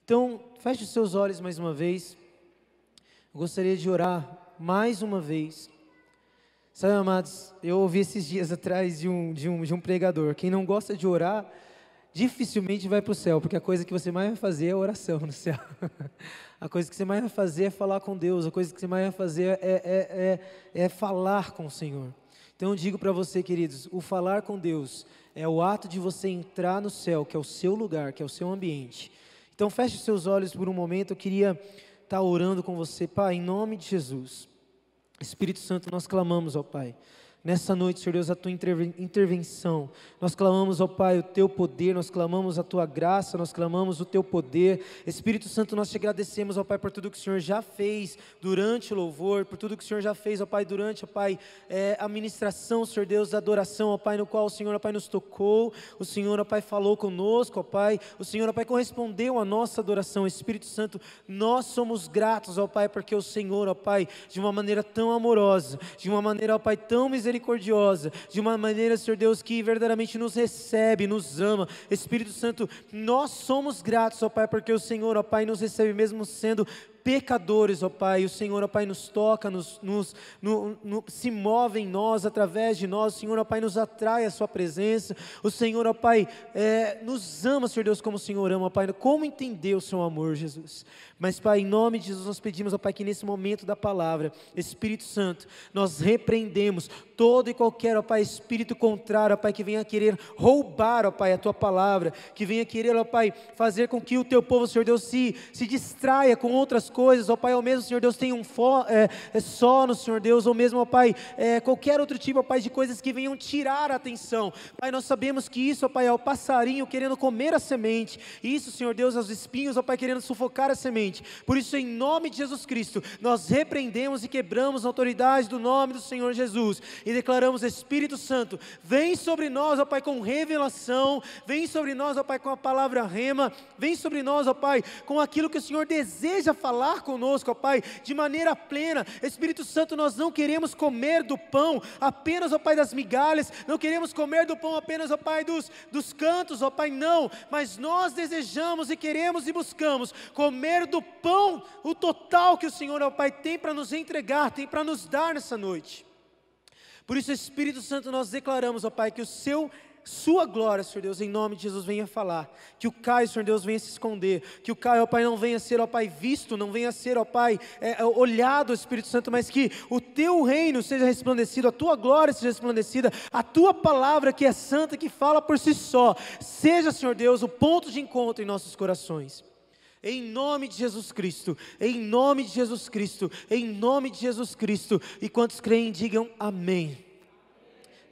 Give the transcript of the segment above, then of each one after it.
Então, feche os seus olhos mais uma vez. Eu gostaria de orar mais uma vez. Sabe, amados, eu ouvi esses dias atrás de um pregador. Quem não gosta de orar, dificilmente vai para o céu, porque a coisa que você mais vai fazer é oração no céu. A coisa que você mais vai fazer é falar com Deus. A coisa que você mais vai fazer é falar com o Senhor. Então eu digo para você, queridos, o falar com Deus é o ato de você entrar no céu, que é o seu lugar, que é o seu ambiente. Então feche os seus olhos por um momento. Eu queria estar orando com você. Pai, em nome de Jesus, Espírito Santo, nós clamamos, ó Pai, nessa noite, Senhor Deus, a Tua intervenção. Nós clamamos, ó Pai, o Teu poder, nós clamamos a Tua graça, nós clamamos o Teu poder. Espírito Santo, nós te agradecemos, ó Pai, por tudo que o Senhor já fez durante o louvor, por tudo que o Senhor já fez, ó Pai, durante, ó Pai, a ministração, Senhor Deus, da adoração, ó Pai, no qual o Senhor, ó Pai, nos tocou, o Senhor, ó Pai, falou conosco, ó Pai, o Senhor, ó Pai, correspondeu à nossa adoração. Espírito Santo, nós somos gratos, ó Pai, porque o Senhor, ó Pai, de uma maneira tão amorosa, de uma maneira, ó Pai, tão misericordiosa, de uma maneira, Senhor Deus, que verdadeiramente nos recebe, nos ama. Espírito Santo, nós somos gratos, ó Pai, porque o Senhor, ó Pai, nos recebe mesmo sendo pecadores, ó Pai. O Senhor, ó Pai, nos toca, se move em nós, através de nós. O Senhor, ó Pai, nos atrai a Sua presença. O Senhor, ó Pai, nos ama, Senhor Deus, como o Senhor ama, ó Pai. Como entender o Seu amor, Jesus? Mas, Pai, em nome de Jesus, nós pedimos, ó Pai, que nesse momento da palavra, Espírito Santo, nós repreendemos todo e qualquer, ó Pai, espírito contrário, ó Pai, que venha querer roubar, ó Pai, a Tua palavra, que venha querer, ó Pai, fazer com que o Teu povo, Senhor Deus, se distraia com outras coisas, ó Pai, ou mesmo, Senhor Deus, tenha sono, Senhor Deus, ou mesmo, ó Pai, qualquer outro tipo, ó Pai, de coisas que venham tirar a atenção. Pai, nós sabemos que isso, ó Pai, é o passarinho querendo comer a semente, e isso, Senhor Deus, é os espinhos, ó Pai, querendo sufocar a semente. Por isso, em nome de Jesus Cristo, nós repreendemos e quebramos a autoridade do nome do Senhor Jesus, e declaramos: Espírito Santo, vem sobre nós, ó Pai, com revelação, vem sobre nós, ó Pai, com a palavra rema, vem sobre nós, ó Pai, com aquilo que o Senhor deseja falar conosco, ó Pai, de maneira plena. Espírito Santo, nós não queremos comer do pão apenas, ó Pai, das migalhas, não queremos comer do pão apenas, ó Pai, dos cantos, ó Pai, não, mas nós desejamos e queremos e buscamos comer do pão, o total que o Senhor, ó Pai, tem para nos entregar, tem para nos dar nessa noite. Por isso, Espírito Santo, nós declaramos, ó Pai, que Sua glória, Senhor Deus, em nome de Jesus, venha falar, que o Caio, Senhor Deus, venha se esconder, que o Caio, ó Pai, não venha ser, ó Pai, visto, não venha ser, ó Pai, olhado, Espírito Santo, mas que o Teu reino seja resplandecido, a Tua glória seja resplandecida, a Tua palavra que é santa, que fala por si só, seja, Senhor Deus, o ponto de encontro em nossos corações. Em nome de Jesus Cristo, em nome de Jesus Cristo, em nome de Jesus Cristo. E quantos creem, digam amém.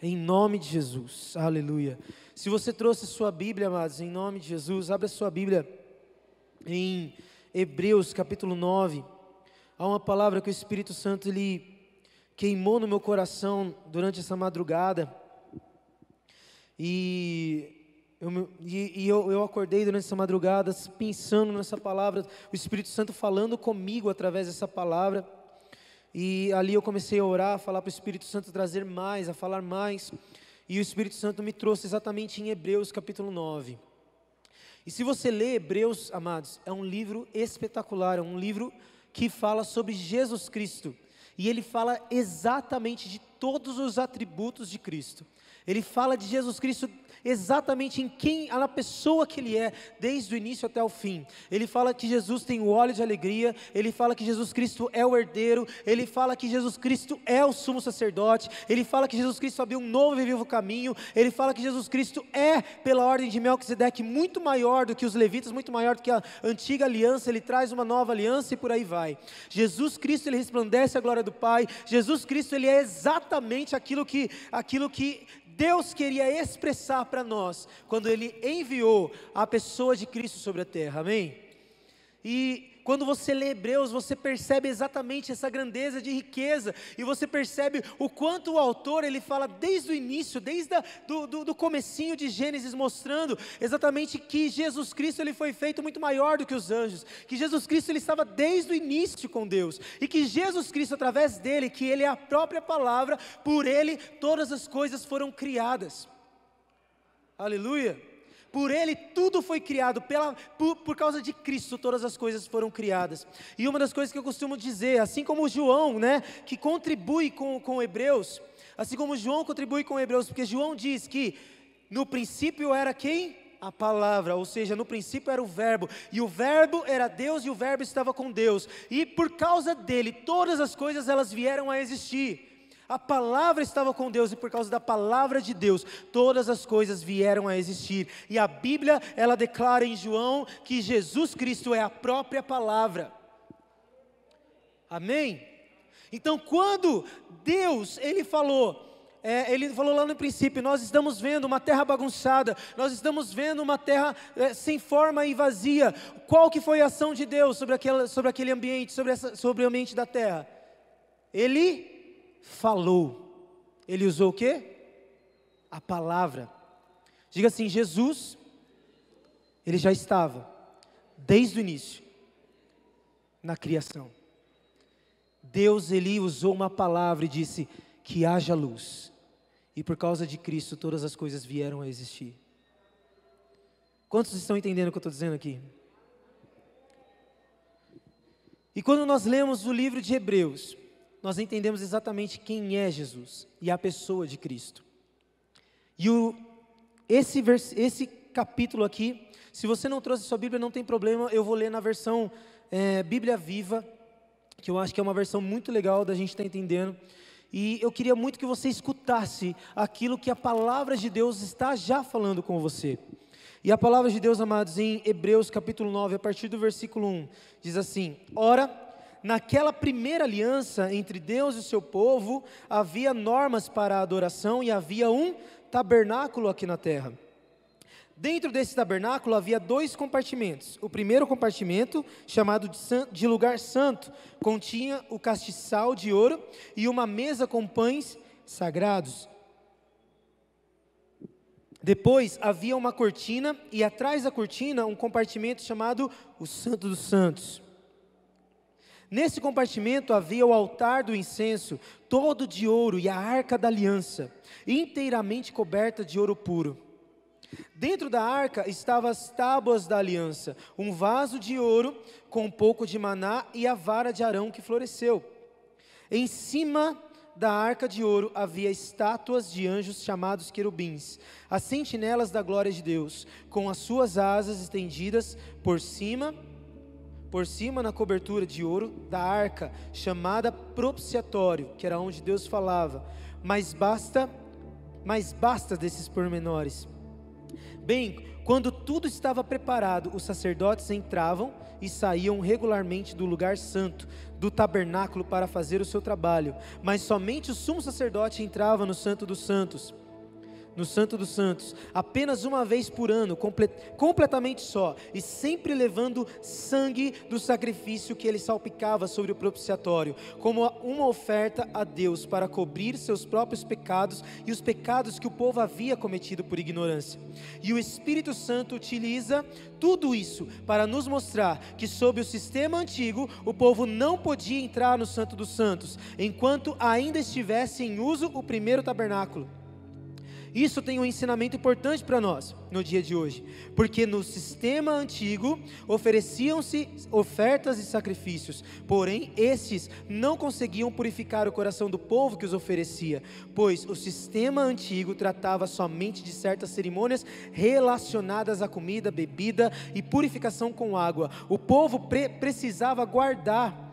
Em nome de Jesus, aleluia. Se você trouxe a sua Bíblia, amados, em nome de Jesus, abra a sua Bíblia em Hebreus capítulo 9. Há uma palavra que o Espírito Santo, Ele queimou no meu coração durante essa madrugada. Eu acordei durante essa madrugada pensando nessa palavra, o Espírito Santo falando comigo através dessa palavra, e ali eu comecei a orar, a falar para o Espírito Santo trazer mais, a falar mais, e o Espírito Santo me trouxe exatamente em Hebreus capítulo 9. E se você lê Hebreus, amados, é um livro espetacular, é um livro que fala sobre Jesus Cristo, e ele fala exatamente de todos os atributos de Cristo. Ele fala de Jesus Cristo exatamente na pessoa que Ele é, desde o início até o fim. Ele fala que Jesus tem o óleo de alegria, Ele fala que Jesus Cristo é o herdeiro, Ele fala que Jesus Cristo é o sumo sacerdote, Ele fala que Jesus Cristo abriu um novo e vivo caminho, Ele fala que Jesus Cristo é, pela ordem de Melquisedeque, muito maior do que os levitas, muito maior do que a antiga aliança, Ele traz uma nova aliança e por aí vai. Jesus Cristo, Ele resplandece a glória do Pai, Jesus Cristo, Ele é exatamente aquilo que Deus queria expressar para nós, quando Ele enviou a pessoa de Cristo sobre a terra, amém? E quando você lê Hebreus, você percebe exatamente essa grandeza de riqueza, e você percebe o quanto o autor, ele fala desde o início, desde do comecinho de Gênesis, mostrando exatamente que Jesus Cristo, ele foi feito muito maior do que os anjos, que Jesus Cristo, ele estava desde o início com Deus, e que Jesus Cristo, através dele, que ele é a própria palavra, por ele todas as coisas foram criadas, aleluia. Por Ele tudo foi criado, por causa de Cristo todas as coisas foram criadas. E uma das coisas que eu costumo dizer, assim como João, né, que contribui com Hebreus, assim como João contribui com Hebreus, porque João diz que no princípio era quem? A palavra, ou seja, no princípio era o verbo, e o verbo era Deus, e o verbo estava com Deus, e por causa dele, todas as coisas elas vieram a existir. A palavra estava com Deus, e por causa da palavra de Deus, todas as coisas vieram a existir. E a Bíblia, ela declara em João, que Jesus Cristo é a própria palavra. Amém? Então quando Deus, Ele falou lá no princípio, nós estamos vendo uma terra bagunçada, nós estamos vendo uma terra sem forma e vazia. Qual que foi a ação de Deus sobre aquele ambiente, sobre o ambiente da terra? Ele falou. Ele usou o quê? A palavra. Diga assim, Jesus, Ele já estava, desde o início, na criação. Deus, Ele usou uma palavra e disse, que haja luz. E por causa de Cristo, todas as coisas vieram a existir. Quantos estão entendendo o que eu estou dizendo aqui? E quando nós lemos o livro de Hebreus, nós entendemos exatamente quem é Jesus e a pessoa de Cristo. E esse capítulo aqui, se você não trouxe sua Bíblia, não tem problema, eu vou ler na versão Bíblia Viva, que eu acho que é uma versão muito legal da gente estar entendendo. E eu queria muito que você escutasse aquilo que a palavra de Deus está já falando com você. E a palavra de Deus, amados, em Hebreus capítulo 9, a partir do versículo 1, diz assim: Ora, naquela primeira aliança entre Deus e o seu povo, havia normas para a adoração e havia um tabernáculo aqui na terra. Dentro desse tabernáculo havia 2 compartimentos. O primeiro compartimento, chamado de lugar santo, continha o castiçal de ouro e uma mesa com pães sagrados. Depois havia uma cortina e atrás da cortina um compartimento chamado o Santo dos Santos. Nesse compartimento havia o altar do incenso, todo de ouro, e a arca da aliança, inteiramente coberta de ouro puro. Dentro da arca estavam as tábuas da aliança, um vaso de ouro com um pouco de maná e a vara de Arão que floresceu. Em cima da arca de ouro havia estátuas de anjos chamados querubins, as sentinelas da glória de Deus, com as suas asas estendidas por cima na cobertura de ouro da arca, chamada propiciatório, que era onde Deus falava. Mas basta desses pormenores. Bem, quando tudo estava preparado, os sacerdotes entravam e saíam regularmente do lugar santo, do tabernáculo, para fazer o seu trabalho, mas somente o sumo sacerdote entrava no Santo dos Santos, apenas uma vez por ano, completamente só, e sempre levando sangue do sacrifício que ele salpicava sobre o propiciatório, como uma oferta a Deus, para cobrir seus próprios pecados e os pecados que o povo havia cometido por ignorância. E o Espírito Santo utiliza tudo isso para nos mostrar que sob o sistema antigo, o povo não podia entrar no Santo dos Santos, enquanto ainda estivesse em uso o primeiro tabernáculo. Isso tem um ensinamento importante para nós, no dia de hoje, porque no sistema antigo, ofereciam-se ofertas e sacrifícios, porém, estes não conseguiam purificar o coração do povo que os oferecia, pois o sistema antigo tratava somente de certas cerimônias relacionadas à comida, bebida e purificação com água. O povo precisava guardar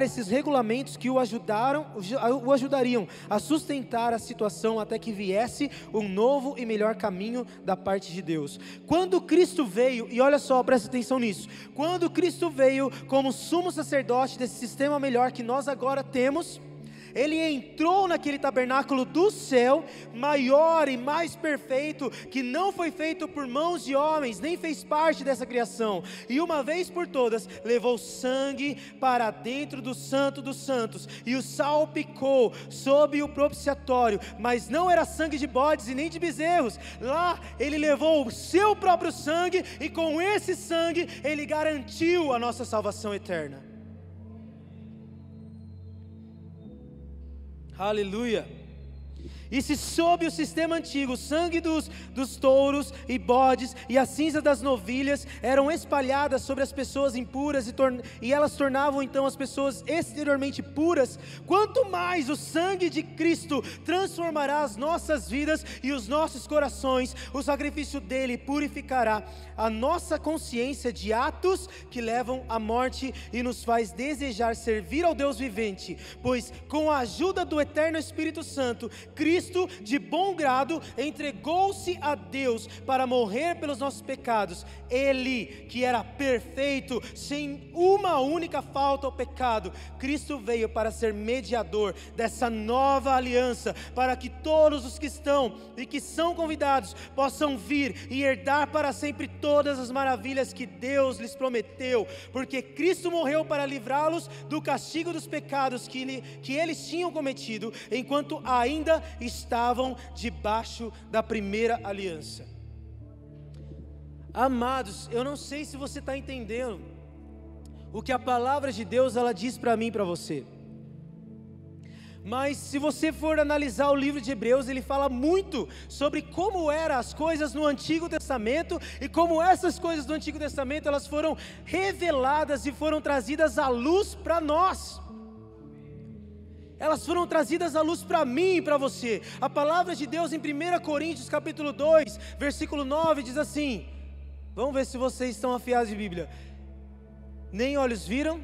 esses regulamentos que o ajudariam a sustentar a situação até que viesse um novo e melhor caminho da parte de Deus. Quando Cristo veio, e olha só, presta atenção nisso, quando Cristo veio como sumo sacerdote desse sistema melhor que nós agora temos, Ele entrou naquele tabernáculo do céu, maior e mais perfeito, que não foi feito por mãos de homens, nem fez parte dessa criação, e uma vez por todas, levou sangue para dentro do Santo dos Santos, e o salpicou sob o propiciatório, mas não era sangue de bodes e nem de bezerros. Lá Ele levou o seu próprio sangue, e com esse sangue Ele garantiu a nossa salvação eterna. Aleluia. E se sob o sistema antigo, o sangue dos touros e bodes e a cinza das novilhas eram espalhadas sobre as pessoas impuras e elas tornavam então as pessoas exteriormente puras, quanto mais o sangue de Cristo transformará as nossas vidas e os nossos corações, o sacrifício dele purificará a nossa consciência de atos que levam à morte e nos faz desejar servir ao Deus vivente, pois com a ajuda do eterno Espírito Santo, Cristo, de bom grado, entregou-se a Deus para morrer pelos nossos pecados. Ele, que era perfeito, sem uma única falta ao pecado, Cristo veio para ser mediador dessa nova aliança, para que todos os que estão e que são convidados possam vir e herdar para sempre todas as maravilhas que Deus lhes prometeu, porque Cristo morreu para livrá-los do castigo dos pecados que eles tinham cometido, enquanto ainda estavam debaixo da primeira aliança. Amados, eu não sei se você está entendendo o que a palavra de Deus ela diz para mim e para você, mas se você for analisar o livro de Hebreus, ele fala muito sobre como eram as coisas no Antigo Testamento e como essas coisas do Antigo Testamento elas foram reveladas e foram trazidas à luz para nós. Elas foram trazidas à luz para mim e para você. A palavra de Deus em 1 Coríntios capítulo 2, versículo 9 diz assim, vamos ver se vocês estão afiados de Bíblia: nem olhos viram,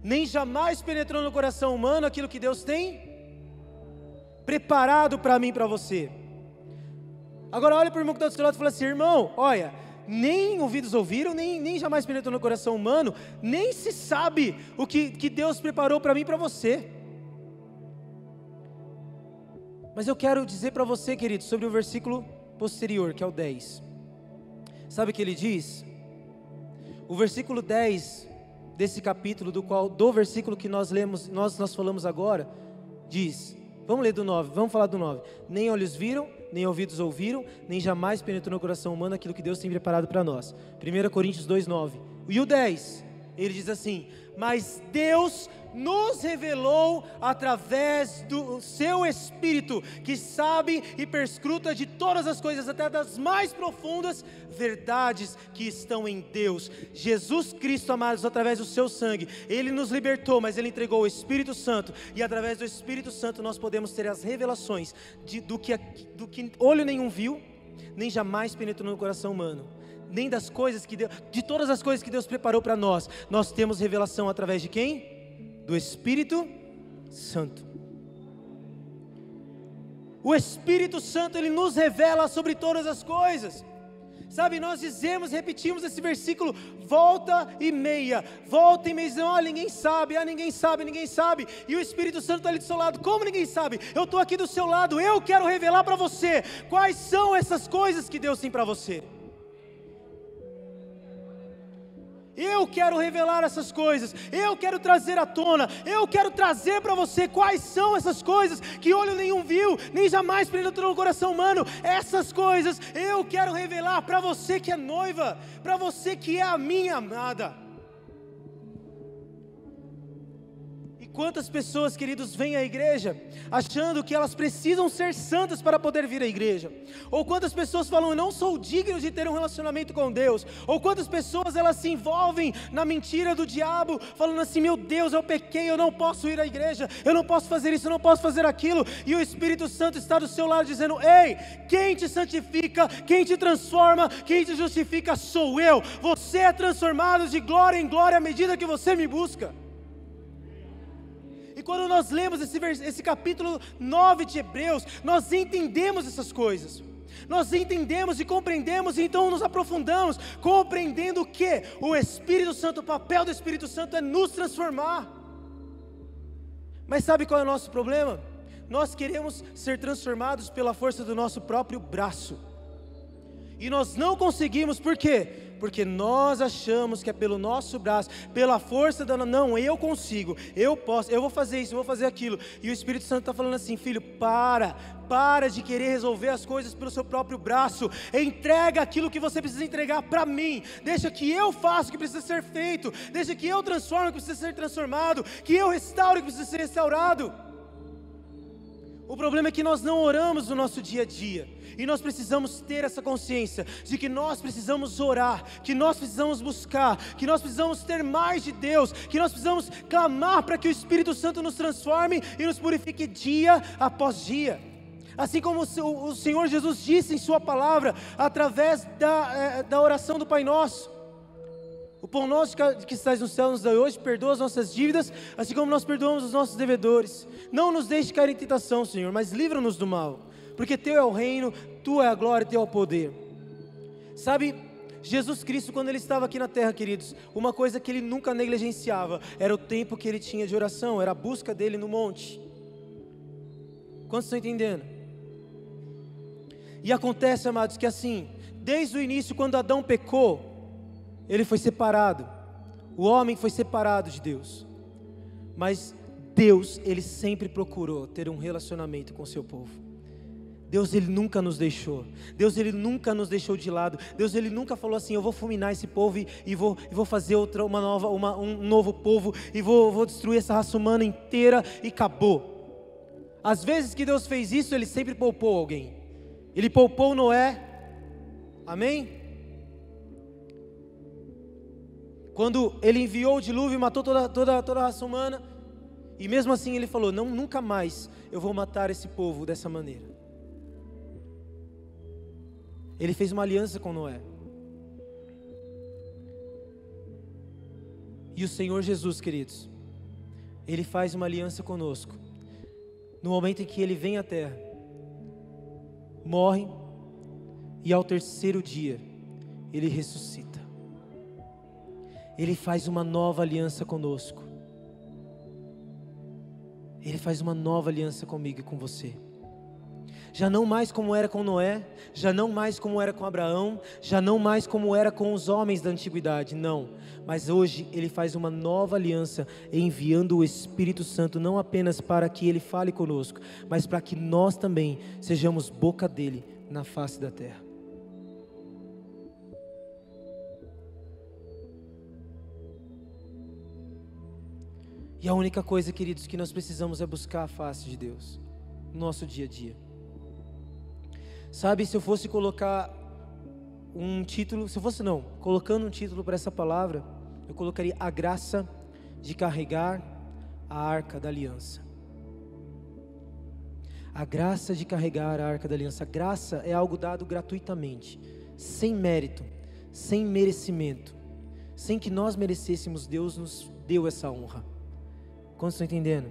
nem jamais penetrou no coração humano aquilo que Deus tem preparado para mim e para você. Agora olha para o irmão que está do seu lado e fala assim: irmão, olha, nem ouvidos ouviram, nem jamais penetrou no coração humano, nem se sabe o que Deus preparou para mim e para você. Mas eu quero dizer para você, querido, sobre o versículo posterior, que é o 10. Sabe o que ele diz? O versículo 10 desse capítulo, do versículo que nós lemos, nós falamos agora, diz, vamos ler do 9, vamos falar do 9. Nem olhos viram, nem ouvidos ouviram, nem jamais penetrou no coração humano aquilo que Deus tem preparado para nós. 1 Coríntios 2:9. E o 10, ele diz assim: mas Deus nos revelou através do seu Espírito, que sabe e perscruta de todas as coisas, até das mais profundas verdades que estão em Deus. Jesus Cristo, amados, através do seu sangue, Ele nos libertou, mas Ele entregou o Espírito Santo, e através do Espírito Santo nós podemos ter as revelações do que olho nenhum viu, nem jamais penetrou no coração humano, nem das coisas que Deus, de todas as coisas que Deus preparou para nós. Nós temos revelação através de quem? Do Espírito Santo. O Espírito Santo, ele nos revela sobre todas as coisas. Sabe, nós repetimos esse versículo volta e meia, ninguém sabe, ninguém sabe, e o Espírito Santo está ali do seu lado. Como ninguém sabe? Eu estou aqui do seu lado, eu quero revelar para você quais são essas coisas que Deus tem para você. Eu quero revelar essas coisas, eu quero trazer à tona, eu quero trazer para você quais são essas coisas que olho nenhum viu, nem jamais penetrou no coração humano. Essas coisas eu quero revelar para você que é noiva, para você que é a minha amada. Quantas pessoas, queridos, vêm à igreja achando que elas precisam ser santas para poder vir à igreja? Ou quantas pessoas falam: eu não sou digno de ter um relacionamento com Deus? Ou quantas pessoas elas se envolvem na mentira do diabo, falando assim: meu Deus, eu pequei, eu não posso ir à igreja, eu não posso fazer isso, eu não posso fazer aquilo. E o Espírito Santo está do seu lado dizendo: ei, quem te santifica, quem te transforma, quem te justifica sou eu. Você é transformado de glória em glória à medida que você me busca. E quando nós lemos esse capítulo 9 de Hebreus, nós entendemos essas coisas. Nós entendemos e compreendemos, e então nos aprofundamos, compreendendo que o Espírito Santo, o papel do Espírito Santo é nos transformar. Mas sabe qual é o nosso problema? Nós queremos ser transformados pela força do nosso próprio braço. E nós não conseguimos, por quê? Porque nós achamos que é pelo nosso braço, pela força não, eu consigo, eu posso, eu vou fazer isso, eu vou fazer aquilo. E o Espírito Santo está falando assim: filho, para de querer resolver as coisas pelo seu próprio braço. Entrega aquilo que você precisa entregar para mim. Deixa que eu faça o que precisa ser feito. Deixa que eu transforme o que precisa ser transformado, que eu restaure o que precisa ser restaurado. O problema é que nós não oramos no nosso dia a dia. E nós precisamos ter essa consciência de que nós precisamos orar, que nós precisamos buscar, que nós precisamos ter mais de Deus, que nós precisamos clamar para que o Espírito Santo nos transforme e nos purifique dia após dia. Assim como o Senhor Jesus disse em sua palavra, através da oração do Pai Nosso: o pão nosso que estás no céu nos dai hoje, perdoa as nossas dívidas, assim como nós perdoamos os nossos devedores. Não nos deixe cair em tentação, Senhor, mas livra-nos do mal, porque Teu é o reino, Tua é a glória, Teu é o poder. Sabe, Jesus Cristo, quando Ele estava aqui na terra, queridos, uma coisa que Ele nunca negligenciava, era o tempo que Ele tinha de oração, era a busca dEle no monte. Quantos estão entendendo? E acontece, amados, que assim, desde o início, quando Adão pecou, ele foi separado, o homem foi separado de Deus, mas Deus, Ele sempre procurou ter um relacionamento com o seu povo. Deus, Ele nunca nos deixou, Deus, Ele nunca nos deixou de lado, Deus, Ele nunca falou assim: eu vou fulminar esse povo e vou fazer um novo povo, e vou destruir essa raça humana inteira e acabou. Às vezes que Deus fez isso, Ele sempre poupou alguém. Ele poupou Noé, amém? Quando Ele enviou o dilúvio e matou toda a raça humana, e mesmo assim Ele falou: não, nunca mais eu vou matar esse povo dessa maneira. Ele fez uma aliança com Noé. E o Senhor Jesus, queridos, Ele faz uma aliança conosco, no momento em que Ele vem à terra, morre, e ao terceiro dia, Ele ressuscita. Ele faz uma nova aliança conosco. Ele faz uma nova aliança comigo e com você. Já não mais como era com Noé, já não mais como era com Abraão, já não mais como era com os homens da antiguidade, não. Mas hoje Ele faz uma nova aliança, enviando o Espírito Santo, não apenas para que Ele fale conosco, mas para que nós também sejamos boca dEle na face da terra. E a única coisa, queridos, que nós precisamos é buscar a face de Deus no nosso dia a dia. Sabe, se eu fosse colocar um título, colocando um título para essa palavra, eu colocaria: a graça de carregar a arca da aliança. A graça de carregar a arca da aliança. A graça é algo dado gratuitamente, sem mérito, sem merecimento, sem que nós merecêssemos. Deus nos deu essa honra. Quantos estão entendendo?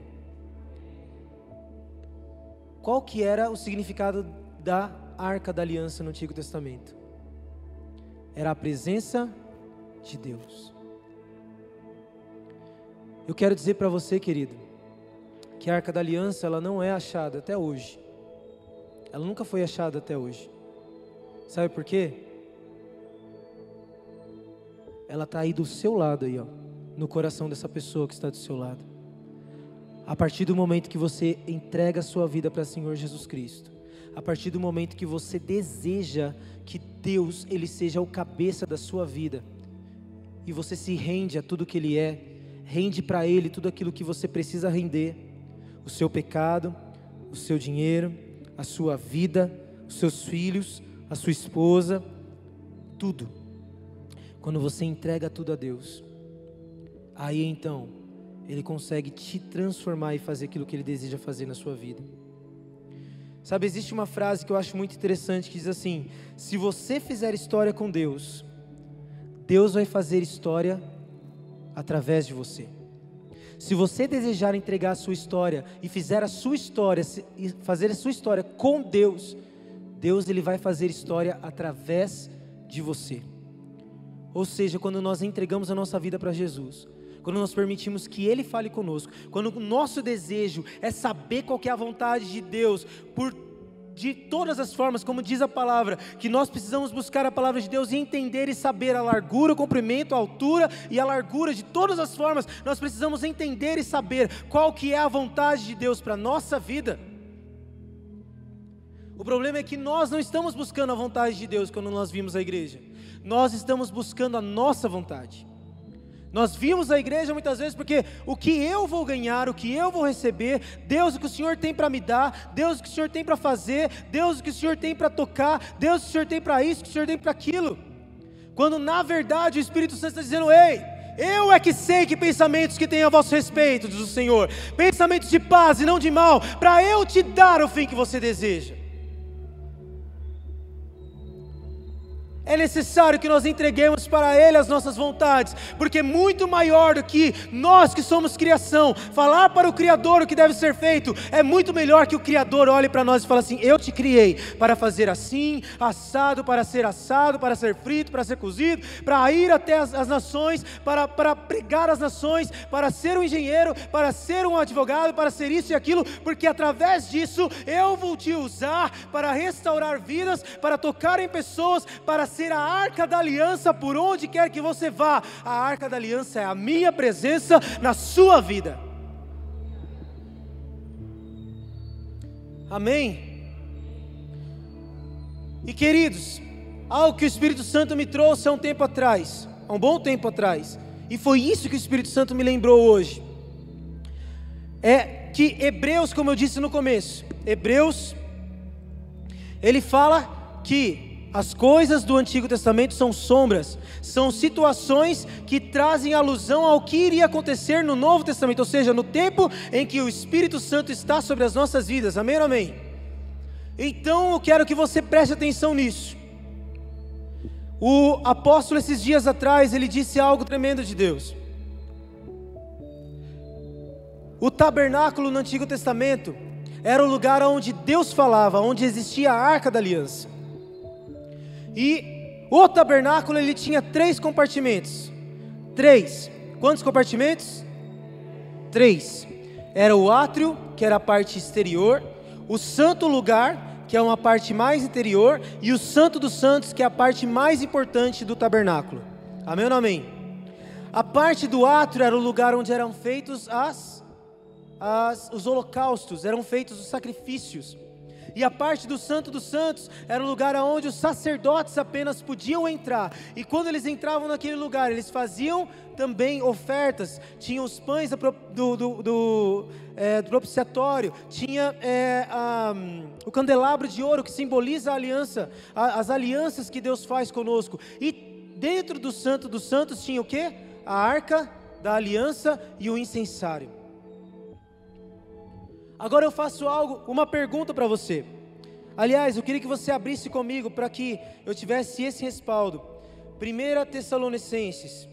Qual que era o significado da arca da aliança no Antigo Testamento? Era a presença de Deus. Eu quero dizer para você, querido, que a arca da aliança, ela não é achada até hoje. Ela nunca foi achada até hoje. Sabe por quê? Ela está aí do seu lado aí, ó, no coração dessa pessoa que está do seu lado. A partir do momento que você entrega a sua vida para o Senhor Jesus Cristo, a partir do momento que você deseja que Deus, Ele seja o cabeça da sua vida, e você se rende a tudo que Ele é, rende para Ele tudo aquilo que você precisa render, o seu pecado, o seu dinheiro, a sua vida, os seus filhos, a sua esposa, tudo. Quando você entrega tudo a Deus, aí então Ele consegue te transformar e fazer aquilo que Ele deseja fazer na sua vida. Sabe, existe uma frase que eu acho muito interessante, que diz assim: se você fizer história com Deus, Deus vai fazer história através de você. Se você desejar entregar a sua história e fizer a sua história, e fazer a sua história com Deus, Deus, Ele vai fazer história através de você. Ou seja, quando nós entregamos a nossa vida para Jesus, quando nós permitimos que Ele fale conosco, quando o nosso desejo é saber qual que é a vontade de Deus, de todas as formas, como diz a palavra, que nós precisamos buscar a palavra de Deus e entender e saber a largura, o comprimento, a altura e a largura, de todas as formas, nós precisamos entender e saber qual que é a vontade de Deus para a nossa vida. O problema é que nós não estamos buscando a vontade de Deus quando nós vimos a igreja, nós estamos buscando a nossa vontade. Nós vimos a igreja muitas vezes porque o que eu vou ganhar, o que eu vou receber, Deus o que o Senhor tem para me dar, Deus o que o Senhor tem para fazer, Deus o que o Senhor tem para tocar, Deus o que o Senhor tem para isso, o que o Senhor tem para aquilo. Quando na verdade o Espírito Santo está dizendo: ei, eu é que sei que pensamentos que tenho a vosso respeito, diz o Senhor, pensamentos de paz e não de mal, para eu te dar o fim que você deseja. É necessário que nós entreguemos para Ele as nossas vontades, porque muito maior do que nós que somos criação, falar para o Criador o que deve ser feito, é muito melhor que o Criador olhe para nós e fale assim: eu te criei para fazer assim, assado, para ser frito, para ser cozido, para ir até as nações, para pregar as nações, para ser um engenheiro, para ser um advogado, para ser isso e aquilo, porque através disso eu vou te usar para restaurar vidas, para tocar em pessoas, para ser a arca da aliança por onde quer que você vá. A arca da aliança é a minha presença na sua vida. Amém? E queridos, algo que o Espírito Santo me trouxe há um tempo atrás, há um bom tempo atrás, e foi isso que o Espírito Santo me lembrou hoje, é que Hebreus, como eu disse no começo, Hebreus, ele fala que as coisas do Antigo Testamento são sombras, são situações que trazem alusão ao que iria acontecer no Novo Testamento, ou seja, no tempo em que o Espírito Santo está sobre as nossas vidas, amém ou amém? Então eu quero que você preste atenção nisso. O apóstolo esses dias atrás, ele disse algo tremendo de Deus. O tabernáculo no Antigo Testamento era o lugar onde Deus falava, onde existia a Arca da Aliança. E o tabernáculo, ele tinha 3 compartimentos. 3. Quantos compartimentos? 3. Era o átrio, que era a parte exterior, o santo lugar, que é uma parte mais interior, e o santo dos santos, que é a parte mais importante do tabernáculo. Amém ou não amém? A parte do átrio era o lugar onde eram feitos os holocaustos, eram feitos os sacrifícios. E a parte do Santo dos Santos era o lugar onde os sacerdotes apenas podiam entrar. E quando eles entravam naquele lugar, eles faziam também ofertas. Tinha os pães do propiciatório, tinha o candelabro de ouro que simboliza a aliança, as alianças que Deus faz conosco. E dentro do Santo dos Santos tinha o quê? A arca da aliança e o incensário. Agora eu faço uma pergunta para você. Aliás, eu queria que você abrisse comigo para que eu tivesse esse respaldo. 1 Tessalonicenses.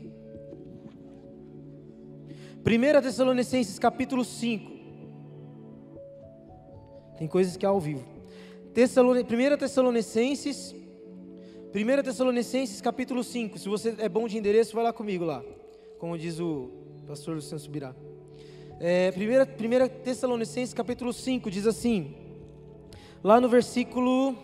1 Tessalonicenses capítulo 5. Tem coisas que é ao vivo. 1 Tessalonicenses capítulo 5. Se você é bom de endereço, vai lá comigo lá. Como diz o pastor Luciano Subirá. 1 Tessalonicenses capítulo 5 diz assim, lá no versículo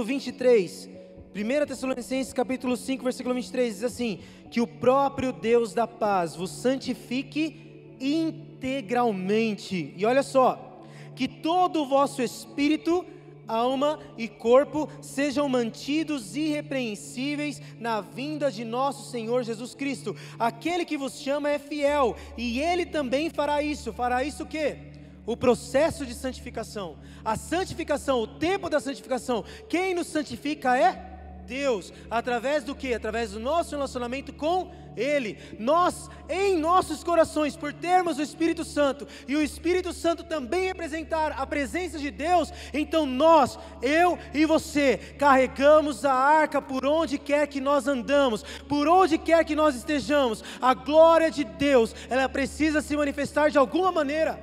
23, 1 Tessalonicenses capítulo 5 versículo 23 diz assim, que o próprio Deus da paz vos santifique integralmente, e olha só, que todo o vosso espírito, alma e corpo sejam mantidos irrepreensíveis na vinda de nosso Senhor Jesus Cristo. Aquele que vos chama é fiel, e Ele também fará isso. Fará isso o quê? O processo de santificação. A santificação, o tempo da santificação. Quem nos santifica é Deus. Através do quê? Através do nosso relacionamento com Ele. Nós, em nossos corações, por termos o Espírito Santo, e o Espírito Santo também representar a presença de Deus, então nós, eu e você, carregamos a arca por onde quer que nós andamos, por onde quer que nós estejamos. A glória de Deus, ela precisa se manifestar de alguma maneira.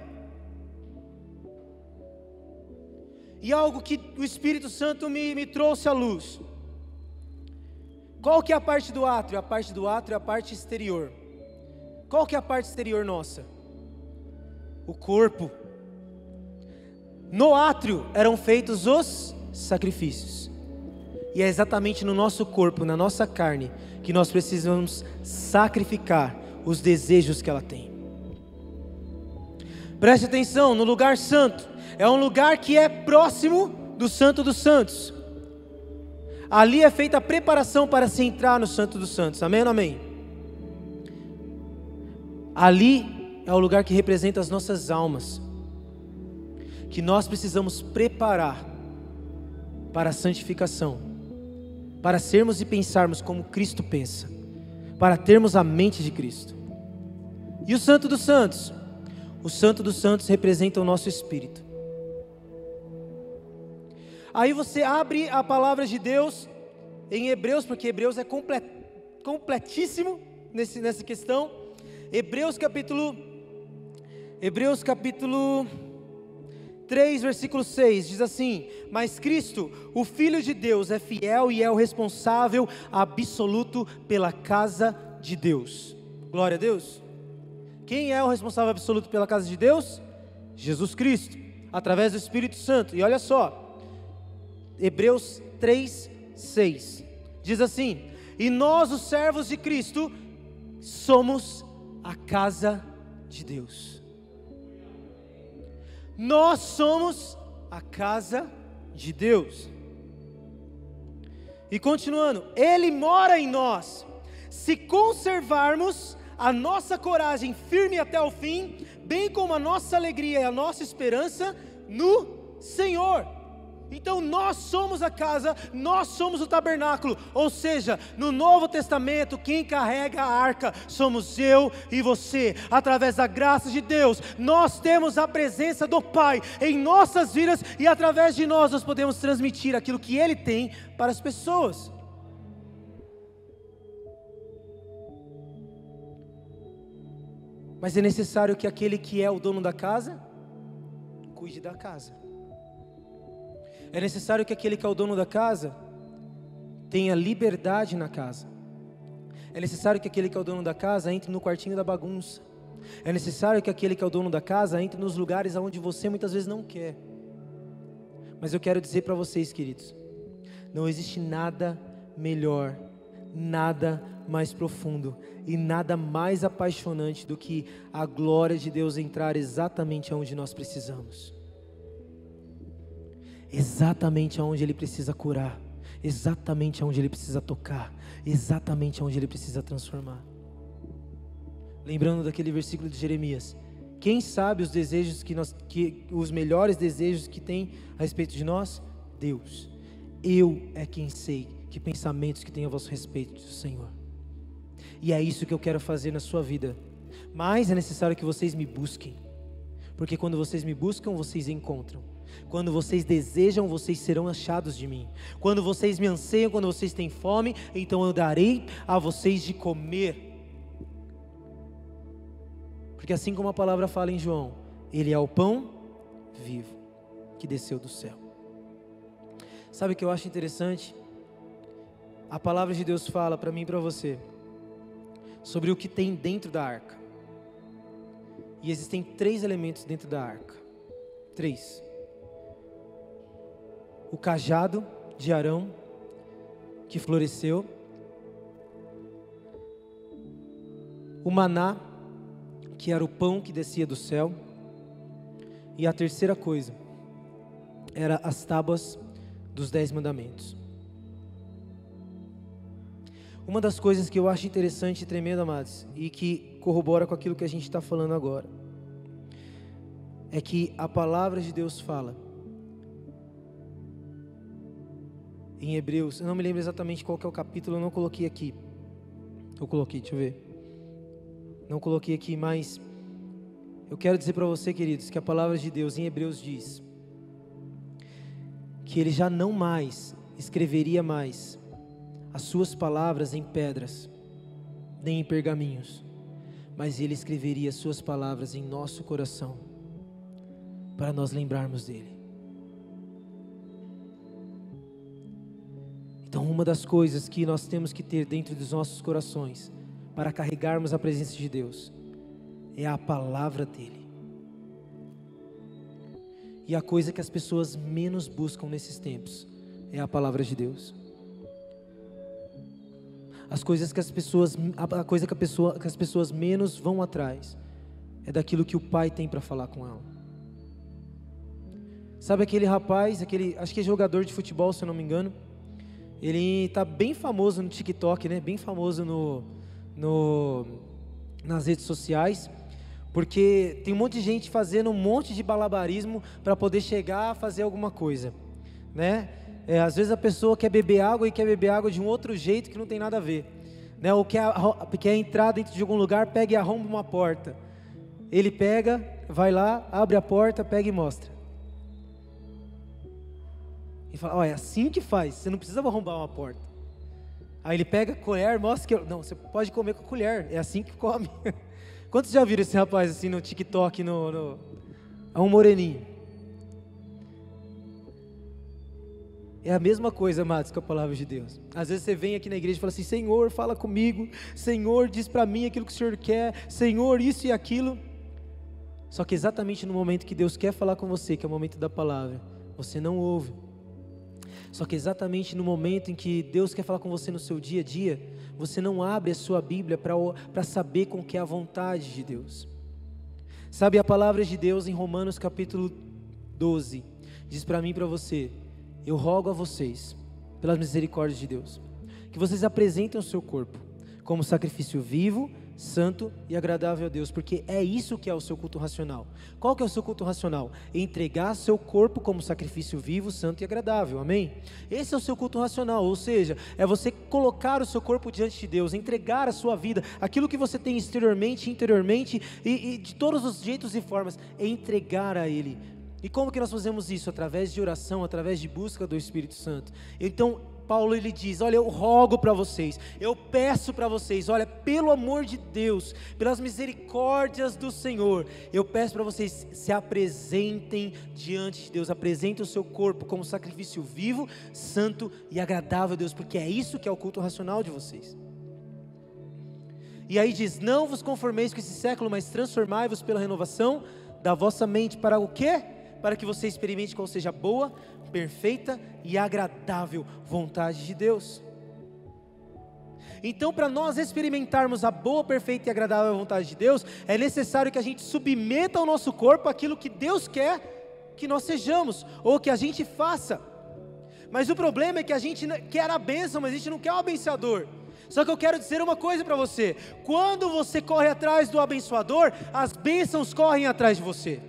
E algo que o Espírito Santo me trouxe à luz. Qual que é a parte do átrio? A parte do átrio é a parte exterior. Qual que é a parte exterior nossa? O corpo. No átrio eram feitos os sacrifícios. E é exatamente no nosso corpo, na nossa carne, que nós precisamos sacrificar os desejos que ela tem. Preste atenção, no lugar santo, é um lugar que é próximo do Santo dos Santos. Ali é feita a preparação para se entrar no Santo dos Santos, amém ou amém? Ali é o lugar que representa as nossas almas, que nós precisamos preparar para a santificação, para sermos e pensarmos como Cristo pensa, para termos a mente de Cristo. E o Santo dos Santos? O Santo dos Santos representa o nosso espírito. Aí você abre a palavra de Deus em Hebreus, porque Hebreus é completíssimo nessa questão. Hebreus capítulo 3, versículo 6, diz assim: mas Cristo, o Filho de Deus, é fiel e é o responsável absoluto pela casa de Deus. Glória a Deus. Quem é o responsável absoluto pela casa de Deus? Jesus Cristo, através do Espírito Santo. E olha só, Hebreus 3, 6, diz assim: e nós, os servos de Cristo, somos a casa de Deus. Nós somos a casa de Deus. E continuando, Ele mora em nós, se conservarmos a nossa coragem firme até o fim, bem como a nossa alegria e a nossa esperança no Senhor. Então nós somos a casa, nós somos o tabernáculo, ou seja, no Novo Testamento quem carrega a arca somos eu e você. Através da graça de Deus, nós temos a presença do Pai em nossas vidas, e através de nós podemos transmitir aquilo que Ele tem para as pessoas. Mas é necessário que aquele que é o dono da casa cuide da casa. É necessário que aquele que é o dono da casa tenha liberdade na casa. É necessário que aquele que é o dono da casa entre no quartinho da bagunça. É necessário que aquele que é o dono da casa entre nos lugares onde você muitas vezes não quer. Mas eu quero dizer para vocês, queridos, não existe nada melhor, nada mais profundo e nada mais apaixonante do que a glória de Deus entrar exatamente onde nós precisamos. Exatamente aonde Ele precisa curar, exatamente aonde Ele precisa tocar, exatamente aonde Ele precisa transformar. Lembrando daquele versículo de Jeremias: quem sabe os desejos os melhores desejos que tem a respeito de nós? Deus. Eu é quem sei que pensamentos que tenho a vosso respeito, Senhor. E é isso que eu quero fazer na sua vida. Mas é necessário que vocês me busquem, porque quando vocês me buscam, vocês encontram. Quando vocês desejam, vocês serão achados de mim. Quando vocês me anseiam, quando vocês têm fome, então eu darei a vocês de comer. Porque assim como a palavra fala em João, Ele é o pão vivo que desceu do céu. Sabe o que eu acho interessante? A palavra de Deus fala para mim e para você sobre o que tem dentro da arca. E existem 3 elementos dentro da arca. 3. O cajado de Arão, que floresceu. O maná, que era o pão que descia do céu. E a terceira coisa, era as tábuas dos 10 mandamentos. Uma das coisas que eu acho interessante e tremendo, amados, e que corrobora com aquilo que a gente está falando agora, é que a palavra de Deus fala em Hebreus, eu não me lembro exatamente qual que é o capítulo, eu não coloquei aqui. Eu coloquei, deixa eu ver. Não coloquei aqui, mas eu quero dizer para você, queridos, que a palavra de Deus em Hebreus diz que Ele já não mais escreveria mais as suas palavras em pedras, nem em pergaminhos, mas Ele escreveria as suas palavras em nosso coração, para nós lembrarmos dEle. Então, uma das coisas que nós temos que ter dentro dos nossos corações, para carregarmos a presença de Deus, é a palavra dEle. E a coisa que as pessoas menos buscam nesses tempos, é a palavra de Deus. A coisa que as pessoas menos vão atrás, é daquilo que o Pai tem para falar com ela. Sabe aquele rapaz, acho que é jogador de futebol, se eu não me engano, Ele está bem famoso no TikTok, né? Bem famoso nas redes sociais, porque tem um monte de gente fazendo um monte de malabarismo para poder chegar a fazer alguma coisa, né? Às vezes a pessoa quer beber água e quer beber água de um outro jeito que não tem nada a ver, né? Ou quer entrar dentro de algum lugar, pega e arromba uma porta. Ele pega, vai lá, abre a porta, pega e mostra. E fala, ó, é assim que faz, você não precisa arrombar uma porta. Aí ele pega a colher, mostra que... Não, você pode comer com a colher, é assim que come. Quantos já viram esse rapaz assim no TikTok, é um moreninho? É a mesma coisa, amados, com a palavra de Deus. Às vezes você vem aqui na igreja e fala assim, Senhor, fala comigo, Senhor, diz para mim aquilo que o Senhor quer, Senhor, isso e aquilo. Só que exatamente no momento que Deus quer falar com você, que é o momento da palavra, você não ouve. Só que exatamente no momento em que Deus quer falar com você no seu dia a dia, você não abre a sua Bíblia para saber com que é a vontade de Deus. Sabe, a palavra de Deus em Romanos capítulo 12, diz para mim e para você, eu rogo a vocês, pelas misericórdias de Deus, que vocês apresentem o seu corpo como sacrifício vivo, santo e agradável a Deus, porque é isso que é o seu culto racional. Qual que é o seu culto racional? Entregar seu corpo como sacrifício vivo, santo e agradável, amém? Esse é o seu culto racional, ou seja, é você colocar o seu corpo diante de Deus, entregar a sua vida, aquilo que você tem exteriormente, interiormente e de todos os jeitos e formas, entregar a Ele. E como que nós fazemos isso? Através de oração, através de busca do Espírito Santo. Então Paulo ele diz, olha, eu rogo para vocês, eu peço para vocês, olha, pelo amor de Deus, pelas misericórdias do Senhor, eu peço para vocês, se apresentem diante de Deus, apresentem o seu corpo como sacrifício vivo, santo e agradável a Deus, porque é isso que é o culto racional de vocês. E aí diz, não vos conformeis com esse século, mas transformai-vos pela renovação da vossa mente, para o quê? Para que você experimente qual seja a boa, perfeita e agradável vontade de Deus. Então, para nós experimentarmos a boa, perfeita e agradável vontade de Deus, é necessário que a gente submeta ao nosso corpo aquilo que Deus quer que nós sejamos, ou que a gente faça. Mas o problema é que a gente quer a bênção, mas a gente não quer o abençoador. Só que eu quero dizer uma coisa para você, quando você corre atrás do abençoador, as bênçãos correm atrás de você.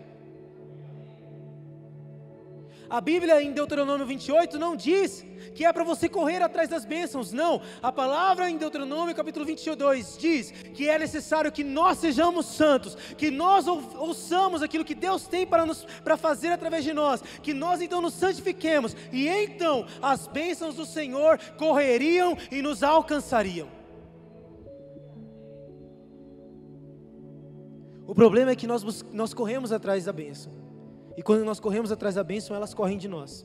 A Bíblia em Deuteronômio 28 não diz que é para você correr atrás das bênçãos, não. A palavra em Deuteronômio capítulo 22 diz que é necessário que nós sejamos santos, que nós ouçamos aquilo que Deus tem para fazer através de nós, que nós então nos santifiquemos, e então as bênçãos do Senhor correriam e nos alcançariam. O problema é que nós corremos atrás da bênção. E quando nós corremos atrás da bênção, elas correm de nós.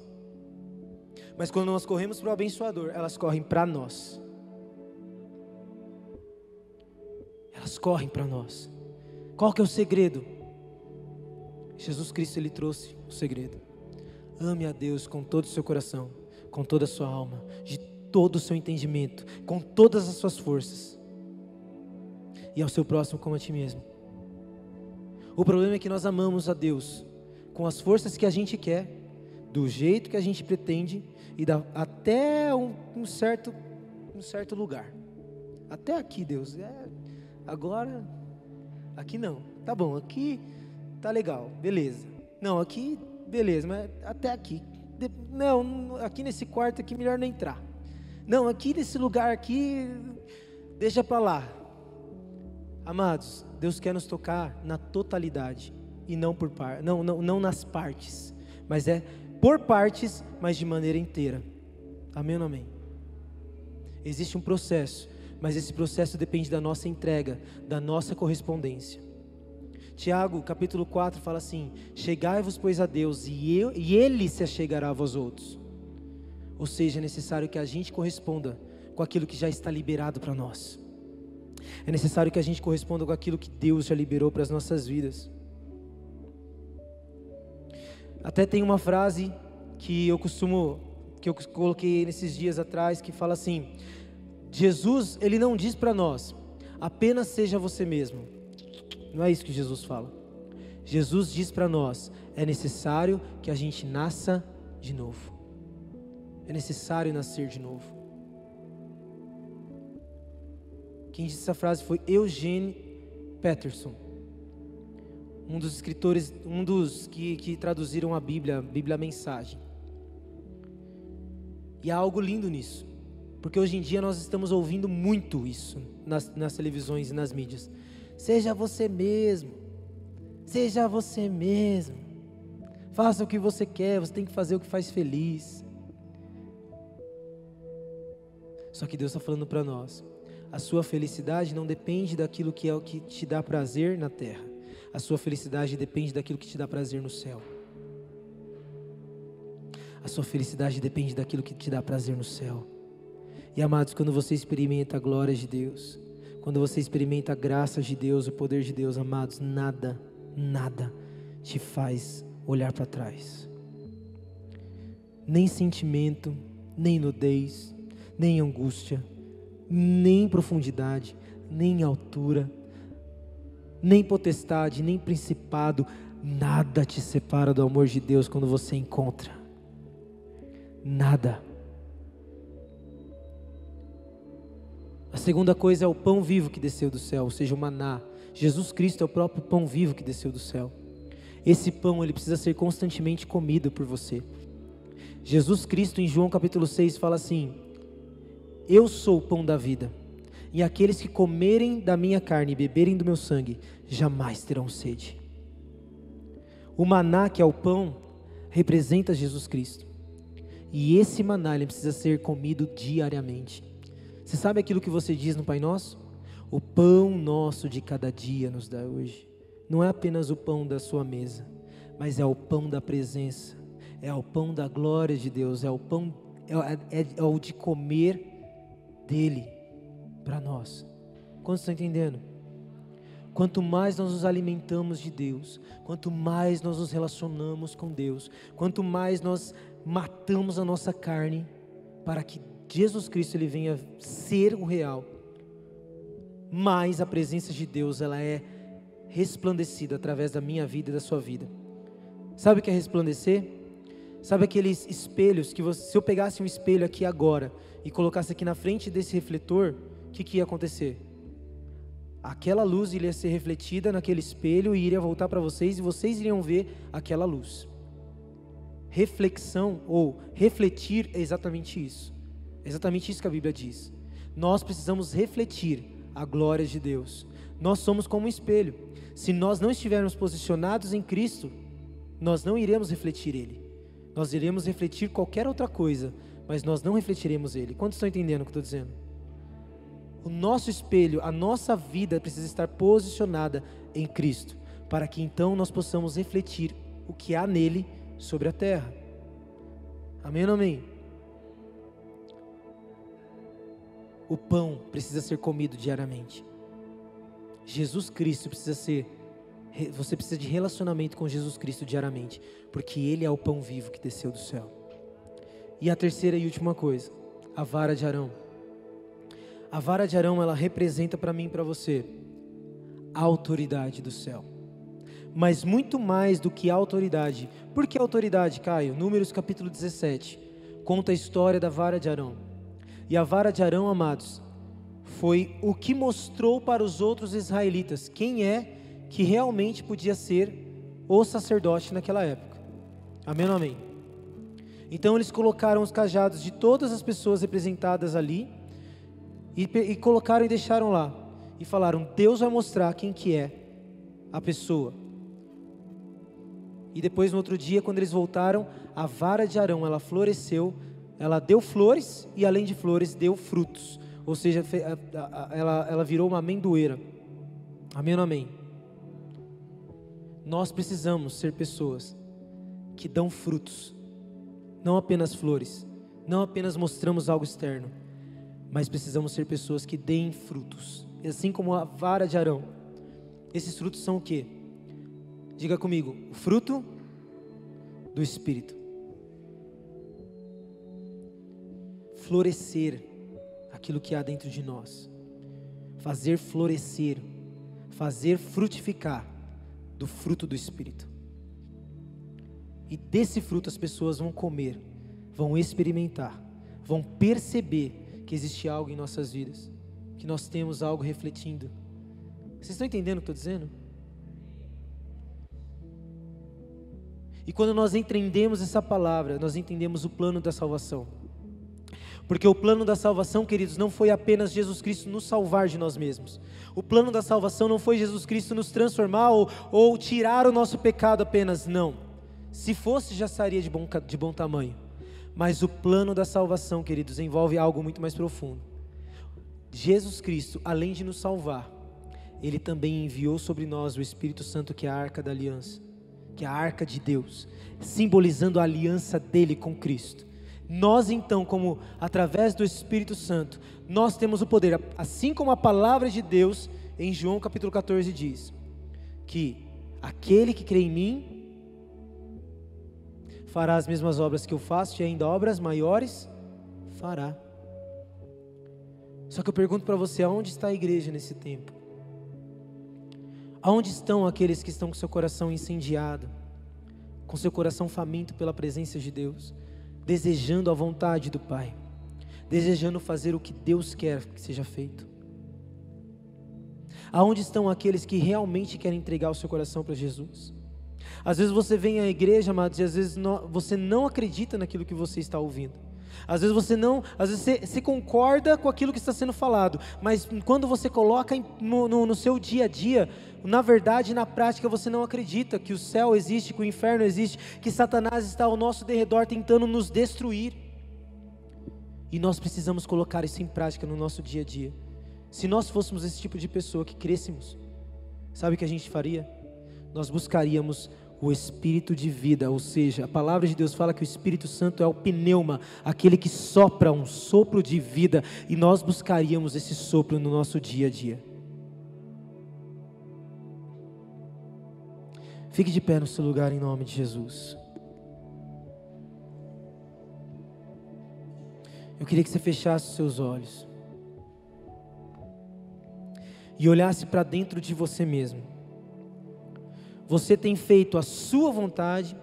Mas quando nós corremos para o abençoador, elas correm para nós. Elas correm para nós. Qual que é o segredo? Jesus Cristo, Ele trouxe o segredo. Ame a Deus com todo o seu coração, com toda a sua alma, de todo o seu entendimento, com todas as suas forças. E ao seu próximo como a ti mesmo. O problema é que nós amamos a Deus com as forças que a gente quer, do jeito que a gente pretende, e até um certo lugar. Até aqui, Deus, agora, aqui não, tá bom, aqui tá legal, beleza. Não, aqui, beleza, mas até aqui. Não, aqui nesse quarto aqui, melhor não entrar. Não, aqui nesse lugar aqui, deixa para lá. Amados, Deus quer nos tocar na totalidade. E não não nas partes, mas é por partes, mas de maneira inteira. Amém ou não amém? Existe um processo, mas esse processo depende da nossa entrega, da nossa correspondência. Tiago capítulo 4 fala assim, chegai-vos pois a Deus, e Ele se achegará a vós outros. Ou seja, é necessário que a gente corresponda com aquilo que já está liberado para nós. É necessário que a gente corresponda com aquilo que Deus já liberou para as nossas vidas. Até tem uma frase que eu coloquei nesses dias atrás, que fala assim, Jesus, Ele não diz para nós, apenas seja você mesmo. Não é isso que Jesus fala. Jesus diz para nós, é necessário que a gente nasça de novo. É necessário nascer de novo. Quem disse essa frase foi Eugene Peterson, um dos escritores, um dos que traduziram a Bíblia Mensagem. E há algo lindo nisso, porque hoje em dia nós estamos ouvindo muito isso nas televisões e nas mídias. Seja você mesmo, seja você mesmo, faça o que você quer, você tem que fazer o que faz feliz. Só que Deus está falando para nós, a sua felicidade não depende daquilo que é o que te dá prazer na terra, a sua felicidade depende daquilo que te dá prazer no céu. A sua felicidade depende daquilo que te dá prazer no céu. E amados, quando você experimenta a glória de Deus, quando você experimenta a graça de Deus, o poder de Deus, amados, nada te faz olhar para trás. Nem sentimento, nem nudez, nem angústia, nem profundidade, nem altura, nem potestade, nem principado, nada te separa do amor de Deus quando você encontra. Nada. A segunda coisa é o pão vivo que desceu do céu, ou seja, o maná. Jesus Cristo é o próprio pão vivo que desceu do céu. Esse pão, ele precisa ser constantemente comido por você. Jesus Cristo, em João capítulo 6, fala assim: eu sou o pão da vida, e aqueles que comerem da minha carne e beberem do meu sangue, jamais terão sede. O maná, que é o pão, representa Jesus Cristo. E esse maná, ele precisa ser comido diariamente. Você sabe aquilo que você diz no Pai Nosso? O pão nosso de cada dia nos dá hoje. Não é apenas o pão da sua mesa, mas é o pão da presença, é o pão da glória de Deus, é o pão, é o de comer dele para nós. Quantos estão entendendo? Quanto mais nós nos alimentamos de Deus, quanto mais nós nos relacionamos com Deus, quanto mais nós matamos a nossa carne para que Jesus Cristo ele venha ser o real, mais a presença de Deus ela é resplandecida através da minha vida e da sua vida. Sabe o que é resplandecer? Sabe aqueles espelhos que você, se eu pegasse um espelho aqui agora e colocasse aqui na frente desse refletor, o que ia acontecer? Aquela luz iria ser refletida naquele espelho e iria voltar para vocês e vocês iriam ver aquela luz. Reflexão ou refletir é exatamente isso. É exatamente isso que a Bíblia diz. Nós precisamos refletir a glória de Deus. Nós somos como um espelho. Se nós não estivermos posicionados em Cristo, nós não iremos refletir Ele. Nós iremos refletir qualquer outra coisa, mas nós não refletiremos Ele. Quantos estão entendendo o que eu estou dizendo? O nosso espelho, a nossa vida precisa estar posicionada em Cristo, para que então nós possamos refletir o que há nele sobre a terra. Amém ou amém? O pão precisa ser comido diariamente. Jesus Cristo precisa ser, você precisa de relacionamento com Jesus Cristo diariamente, porque Ele é o pão vivo que desceu do céu. E a terceira e última coisa, a vara de Arão. A vara de Arão, ela representa para mim e para você a autoridade do céu. Mas muito mais do que a autoridade. Por que autoridade, Caio? Números capítulo 17, conta a história da vara de Arão. E a vara de Arão, amados, foi o que mostrou para os outros israelitas quem é que realmente podia ser o sacerdote naquela época. Amém ou amém? Então eles colocaram os cajados de todas as pessoas representadas ali e colocaram e deixaram lá. E falaram, Deus vai mostrar quem que é a pessoa. E depois no outro dia, quando eles voltaram, a vara de Arão, ela floresceu, ela deu flores e além de flores, deu frutos. Ou seja, ela virou uma amendoeira. Amém ou não amém? Nós precisamos ser pessoas que dão frutos. Não apenas flores. Não apenas mostramos algo externo. Mas precisamos ser pessoas que deem frutos. Assim como a vara de Arão. Esses frutos são o quê? Diga comigo. O fruto do Espírito. Florescer aquilo que há dentro de nós. Fazer florescer. Fazer frutificar do fruto do Espírito. E desse fruto as pessoas vão comer, vão experimentar, vão perceber que existe algo em nossas vidas, que nós temos algo refletindo. Vocês estão entendendo o que eu estou dizendo? E quando nós entendemos essa palavra, nós entendemos o plano da salvação. Porque o plano da salvação, queridos, não foi apenas Jesus Cristo nos salvar de nós mesmos. O plano da salvação não foi Jesus Cristo nos transformar ou tirar o nosso pecado apenas, não. Se fosse, já estaria de bom tamanho. Mas o plano da salvação, queridos, envolve algo muito mais profundo. Jesus Cristo, além de nos salvar, Ele também enviou sobre nós o Espírito Santo, que é a arca da aliança, que é a arca de Deus, simbolizando a aliança dele com Cristo. Nós então, como através do Espírito Santo, nós temos o poder, assim como a palavra de Deus, em João capítulo 14 diz, que aquele que crê em mim, fará as mesmas obras que eu faço, e ainda obras maiores fará. Só que eu pergunto para você, aonde está a igreja nesse tempo? Aonde estão aqueles que estão com seu coração incendiado, com seu coração faminto pela presença de Deus, desejando a vontade do Pai, desejando fazer o que Deus quer que seja feito? Aonde estão aqueles que realmente querem entregar o seu coração para Jesus? Às vezes você vem à igreja, amados, e às vezes você não acredita naquilo que você está ouvindo. Às vezes você concorda com aquilo que está sendo falado, mas quando você coloca no seu dia a dia, na verdade, na prática, você não acredita que o céu existe, que o inferno existe, que Satanás está ao nosso derredor tentando nos destruir. E nós precisamos colocar isso em prática no nosso dia a dia. Se nós fôssemos esse tipo de pessoa que crescêssemos, sabe o que a gente faria? Nós buscaríamos o Espírito de vida, ou seja, a palavra de Deus fala que o Espírito Santo é o pneuma, aquele que sopra um sopro de vida, e nós buscaríamos esse sopro no nosso dia a dia. Fique de pé no seu lugar em nome de Jesus. Eu queria que você fechasse os seus olhos e olhasse para dentro de você mesmo. Você tem feito a sua vontade,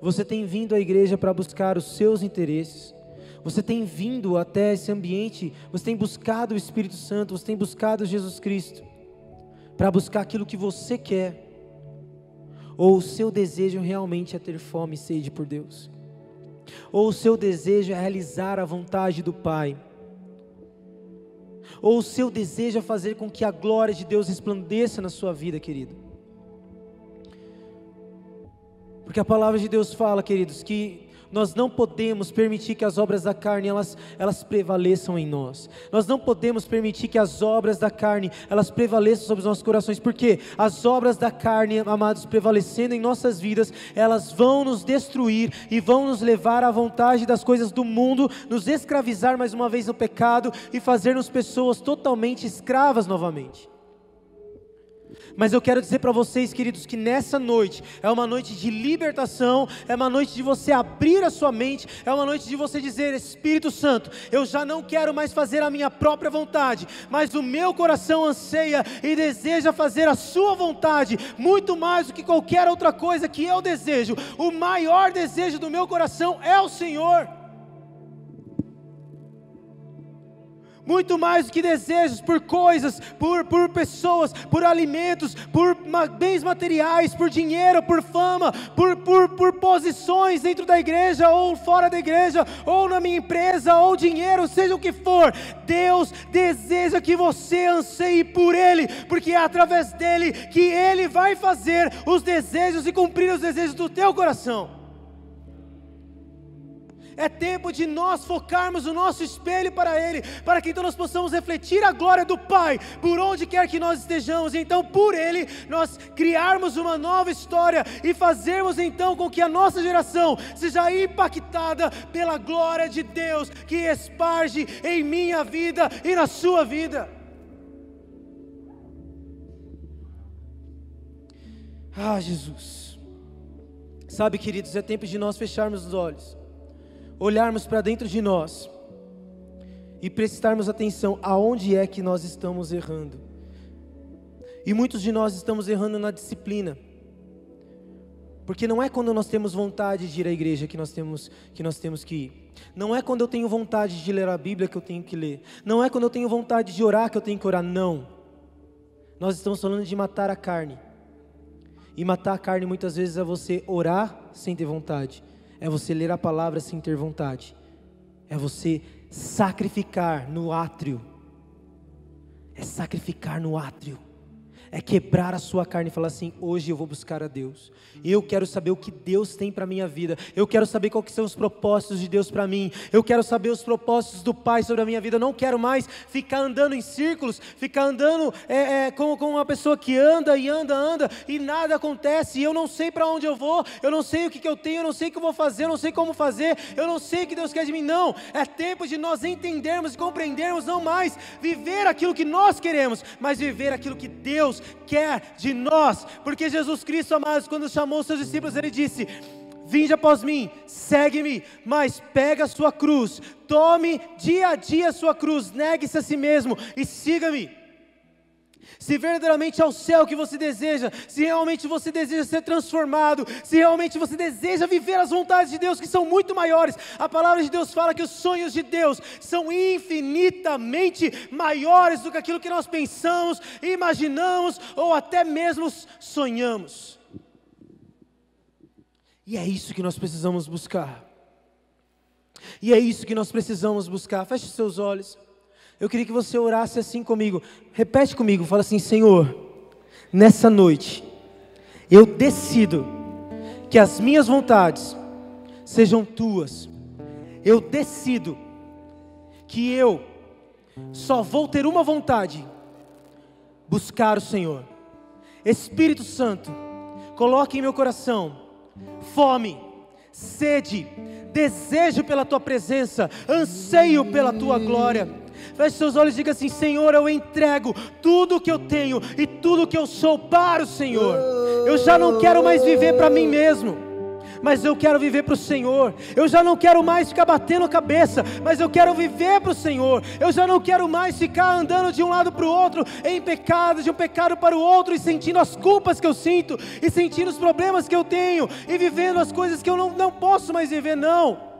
você tem vindo à igreja para buscar os seus interesses, você tem vindo até esse ambiente, você tem buscado o Espírito Santo, você tem buscado Jesus Cristo, para buscar aquilo que você quer, ou o seu desejo realmente é ter fome e sede por Deus, ou o seu desejo é realizar a vontade do Pai, ou o seu desejo é fazer com que a glória de Deus resplandeça na sua vida, querido. Porque a palavra de Deus fala, queridos, que nós não podemos permitir que as obras da carne, elas prevaleçam em nós. Nós não podemos permitir que as obras da carne, elas prevaleçam sobre os nossos corações. Porque as obras da carne, amados, prevalecendo em nossas vidas, elas vão nos destruir e vão nos levar à vontade das coisas do mundo, nos escravizar mais uma vez no pecado e fazer-nos pessoas totalmente escravas novamente. Mas eu quero dizer para vocês, queridos, que nessa noite é uma noite de libertação, é uma noite de você abrir a sua mente, é uma noite de você dizer: Espírito Santo, eu já não quero mais fazer a minha própria vontade, mas o meu coração anseia e deseja fazer a sua vontade, muito mais do que qualquer outra coisa que eu desejo. O maior desejo do meu coração é o Senhor. Muito mais do que desejos por coisas, por pessoas, por alimentos, por bens materiais, por dinheiro, por fama, por posições dentro da igreja ou fora da igreja, ou na minha empresa, ou dinheiro, seja o que for. Deus deseja que você anseie por Ele, porque é através dEle que Ele vai fazer os desejos e cumprir os desejos do teu coração. É tempo de nós focarmos o nosso espelho para Ele, para que então nós possamos refletir a glória do Pai, por onde quer que nós estejamos, e então por Ele, nós criarmos uma nova história, e fazermos então com que a nossa geração seja impactada pela glória de Deus, que esparge em minha vida e na sua vida. Ah, Jesus, sabe, queridos, é tempo de nós fecharmos os olhos, olharmos para dentro de nós e prestarmos atenção aonde é que nós estamos errando. E muitos de nós estamos errando na disciplina, Porque não é quando nós temos vontade de ir à igreja que nós temos que ir. Não é quando eu tenho vontade de ler a Bíblia que eu tenho que ler. Não é quando eu tenho vontade de orar que eu tenho que orar, não. Nós estamos falando de matar a carne. E matar a carne muitas vezes é você orar sem ter vontade. É você ler a palavra sem ter vontade. É você sacrificar no átrio. É sacrificar no átrio. É quebrar a sua carne e falar assim: hoje eu vou buscar a Deus. Eu quero saber o que Deus tem para a minha vida. Eu quero saber quais são os propósitos de Deus para mim. Eu quero saber os propósitos do Pai sobre a minha vida. Eu não quero mais ficar andando em círculos, ficar andando como uma pessoa que anda e anda e nada acontece. E eu não sei para onde eu vou, eu não sei o que eu tenho, eu não sei o que eu vou fazer, eu não sei como fazer, eu não sei o que Deus quer de mim. Não, é tempo de nós entendermos e compreendermos, não mais viver aquilo que nós queremos, mas viver aquilo que Deus quer de nós. Porque Jesus Cristo, amados, quando chamou os seus discípulos, Ele disse: vinde após mim, segue-me, mas pega a sua cruz, tome dia a dia a sua cruz, negue-se a si mesmo e siga-me. Se verdadeiramente é o céu que você deseja, se realmente você deseja ser transformado, se realmente você deseja viver as vontades de Deus que são muito maiores, a palavra de Deus fala que os sonhos de Deus são infinitamente maiores do que aquilo que nós pensamos, imaginamos ou até mesmo sonhamos. E é isso que nós precisamos buscar. E é isso que nós precisamos buscar. Feche os seus olhos. Eu queria que você orasse assim comigo. Repete comigo, fala assim: Senhor, nessa noite, eu decido que as minhas vontades sejam tuas. Eu decido que eu só vou ter uma vontade: buscar o Senhor. Espírito Santo, coloque em meu coração fome, sede, desejo pela tua presença, anseio pela tua glória. Feche seus olhos e diga assim: Senhor, eu entrego tudo o que eu tenho e tudo o que eu sou para o Senhor. Eu já não quero mais viver para mim mesmo, mas eu quero viver para o Senhor. Eu já não quero mais ficar batendo a cabeça, mas eu quero viver para o Senhor. Eu já não quero mais ficar andando de um lado para o outro em pecado, de um pecado para o outro, e sentindo as culpas que eu sinto, e sentindo os problemas que eu tenho, e vivendo as coisas que eu não posso mais viver, não.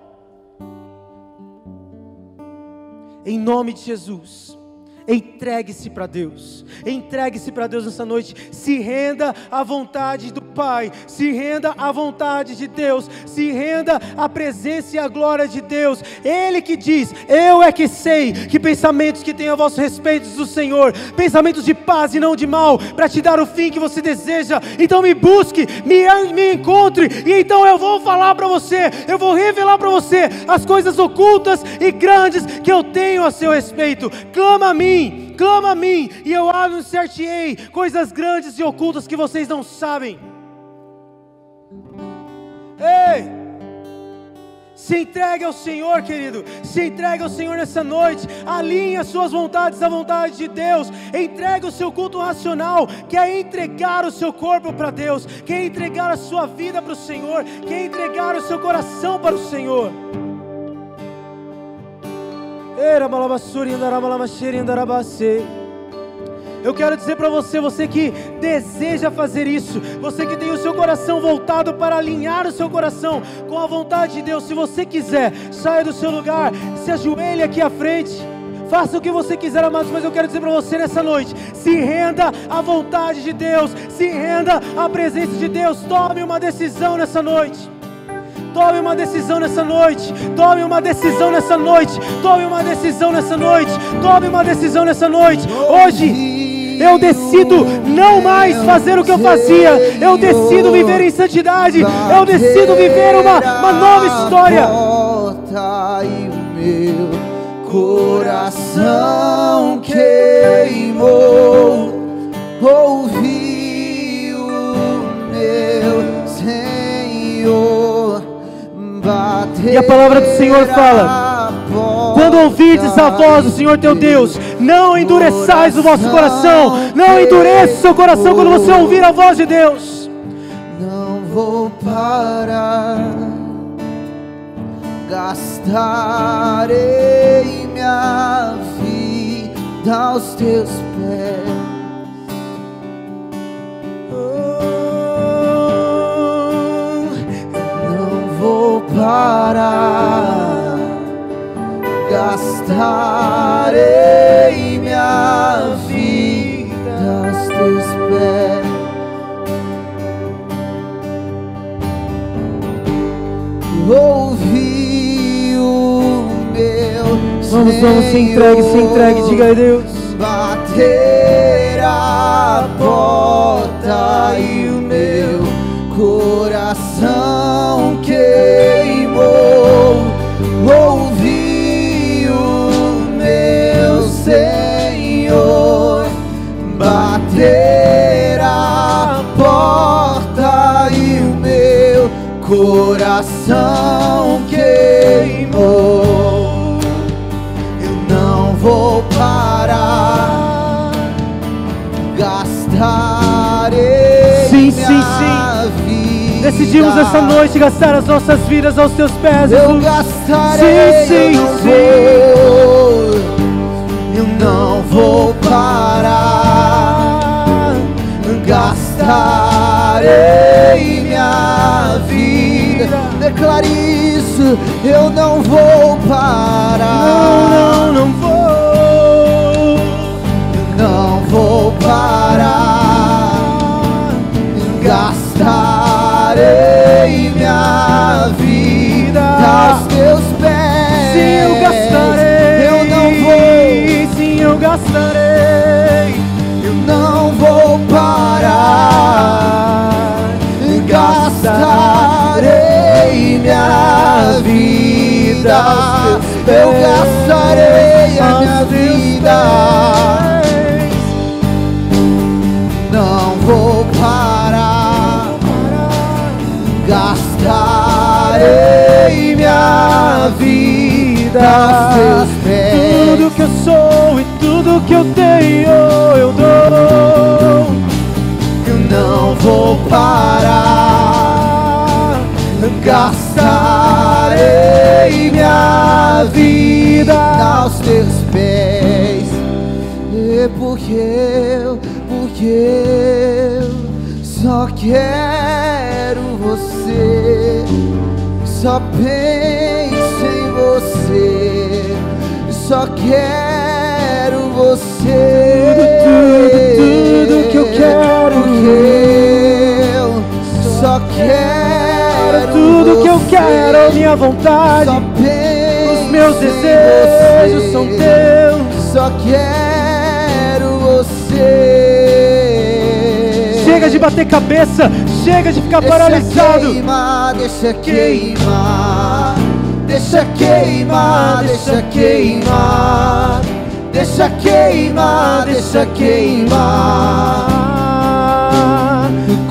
Em nome de Jesus, entregue-se para Deus. Entregue-se para Deus nessa noite. Se renda à vontade do Pai. Se renda à vontade de Deus. Se renda à presença e à glória de Deus. Ele que diz: eu é que sei que pensamentos que tenho a vosso respeito do Senhor, pensamentos de paz e não de mal, para te dar o fim que você deseja. Então me busque, me encontre, e então eu vou falar para você, eu vou revelar para você as coisas ocultas e grandes que eu tenho a seu respeito. Clama a mim, e eu anunciar-te-ei coisas grandes e ocultas que vocês não sabem. Ei, se entregue ao Senhor, querido. Se entregue ao Senhor nessa noite. Alinhe as suas vontades à vontade de Deus. Entregue o seu culto racional, que é entregar o seu corpo para Deus, que é entregar a sua vida para o Senhor, que é entregar o seu coração para o Senhor. Eu quero dizer para você, você que deseja fazer isso, você que tem o seu coração voltado para alinhar o seu coração com a vontade de Deus, se você quiser, saia do seu lugar, se ajoelhe aqui à frente, faça o que você quiser, amados, mas eu quero dizer para você nessa noite: se renda à vontade de Deus, se renda à presença de Deus. Tome uma decisão nessa noite. Tome uma decisão nessa noite. Tome uma decisão nessa noite. Tome uma decisão nessa noite. Tome uma decisão nessa noite. Hoje eu decido não mais fazer o que eu fazia. Eu decido viver em santidade. Eu decido viver uma nova história. E o meu coração queimou. Ouvi o meu Senhor. E a palavra do Senhor fala: quando ouvides a voz do Senhor teu Deus, não endureçais o vosso coração. Não endureça o seu coração quando você ouvir a voz de Deus. Não vou parar, gastarei minha vida aos teus pés. parar, gastarei minha vida aos teus pés. Ouvi o meu Vamos, se entregue, diga a Deus. Bater a porta e o meu coração queimou. Ouvi o meu Senhor bater a porta e o meu coração queimou. Eu não vou parar, gastarei minha vida. Decidimos essa noite gastar as nossas vidas aos teus pés. Eu gastarei, eu não vou parar, gastarei minha vida. Declare isso, eu não vou parar. Não vou. Não vou parar, gastarei minha vida aos teus pés. Sim, eu gastarei. Eu não vou. Sim, eu gastarei. Eu não vou parar, gastarei minha vida. Eu gastarei a minha vida. Não vou parar, gastarei minha vida aos teus pés. Tudo que eu sou e tudo que eu tenho eu dou. Eu não vou parar, gastarei minha vida aos teus pés. É porque eu só quero você, só penso em você, só quero você. Tudo que eu quero, eu só quero tudo que eu você, quero, minha vontade, só penso os meus em desejos você, são teus. só quero você. Chega de bater cabeça, chega de ficar paralisado. Deixa queimar, deixa queimar, deixa queimar, deixa queimar, deixa queimar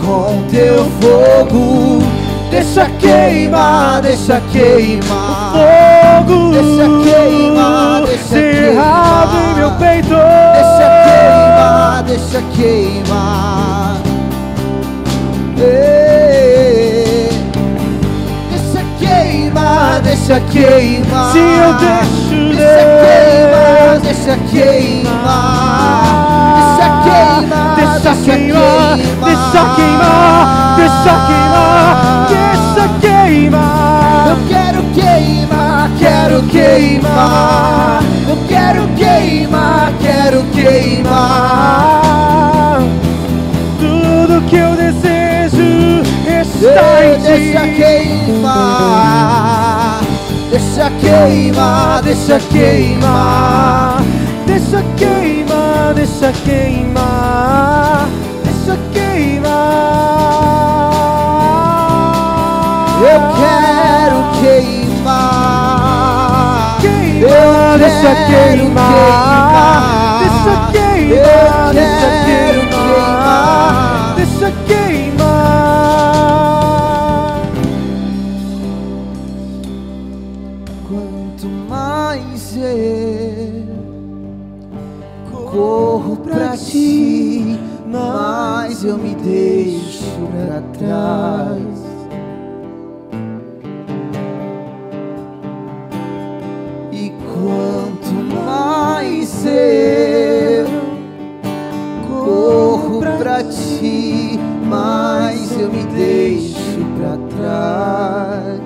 com teu fogo. Deixa queimar, deixa queimar, Fogo, deixa queimar, deixa cerrado queimar em meu peito. Deixa queimar, deixa queimar. Deixa queimar, deixa queimar. Se eu deixo, deixa queimar, deixa queimar, deixa queimar, deixa queimar, deixa queimar, deixa queimar, deixa queimar. Eu quero queimar, quero queimar. Eu quero queimar, quero queimar. Tudo que eu desejo está em ti. Deixa queimar, deixa queimar, deixa queimar, Deixa queimar, deixa queimar, deixa queimar. Eu quero queimar, Queimar, deixa queimar, deixa queimar, deixa queimar, deixa queimar. Quanto mais eu corro pra ti, mais eu me deixo pra trás. E quanto mais eu corro pra ti, mais eu me deixo pra trás.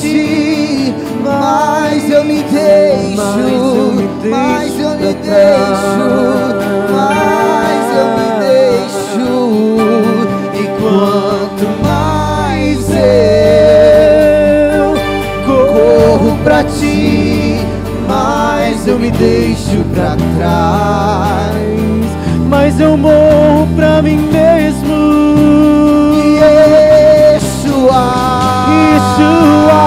ti, mais eu me deixo, mais eu me deixo, mais eu me deixo. E quanto mais eu corro pra ti, mais eu me deixo pra trás, mas eu morro pra mim mesmo. Yeshua, Yeshua,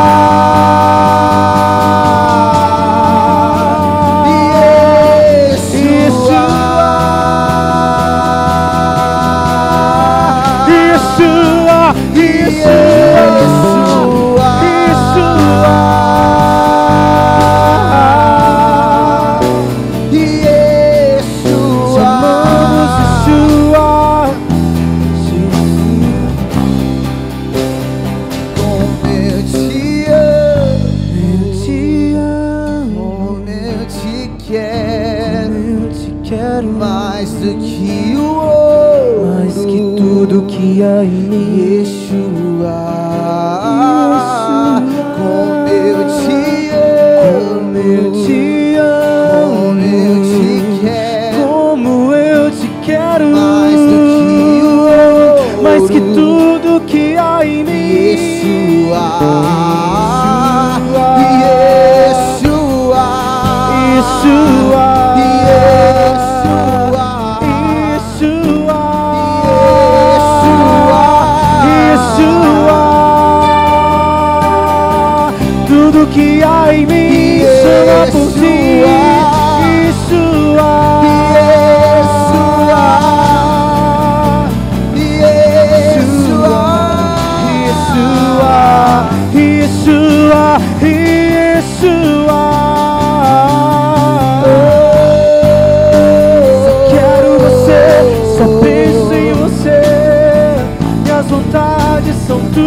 mais do que o ouro, mais que tudo que há em mim. Yeshua, como eu te amo, como eu te quero, como eu te quero, mais do que o ouro, mais que tudo que há em mim. Yeshua, tudo que há em mim chama por ti. Yeshua, Yeshua, Yeshua, Yeshua. Só quero você, só penso em você. Minhas vontades são tuas.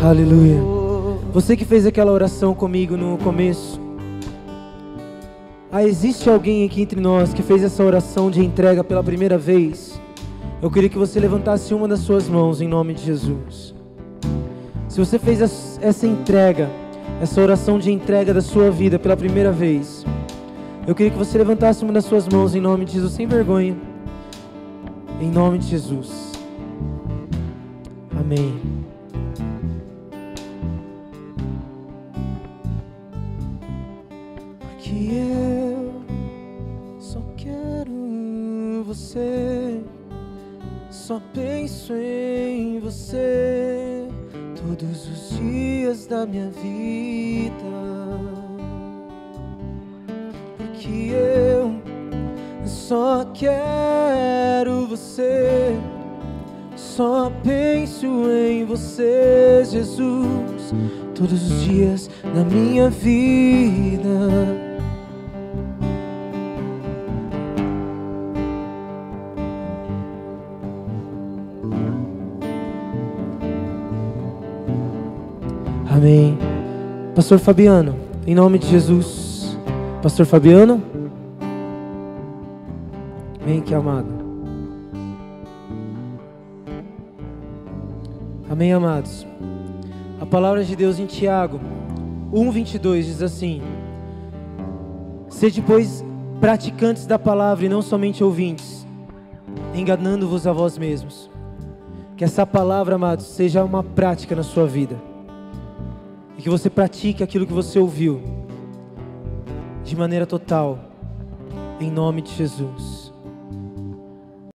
Aleluia. Você que fez aquela oração comigo no começo, existe alguém aqui entre nós que fez essa oração de entrega pela primeira vez? Eu queria que você levantasse uma das suas mãos em nome de Jesus. Se você fez essa entrega, essa oração de entrega da sua vida pela primeira vez, eu queria que você levantasse uma das suas mãos em nome de Jesus, sem vergonha. Em nome de Jesus. Amém. Porque eu só quero você, só penso em você todos os dias da minha vida. Porque eu só quero você, só penso em você, Jesus, todos os dias da minha vida. Amém. Pastor Fabiano, em nome de Jesus. Pastor Fabiano, vem aqui, amado. Amém, amados. A palavra de Deus em Tiago 1:22 diz assim: sede, pois, praticantes da palavra e não somente ouvintes, enganando-vos a vós mesmos. Que essa palavra, amados, seja uma prática na sua vida. E que você pratique aquilo que você ouviu de maneira total, em nome de Jesus.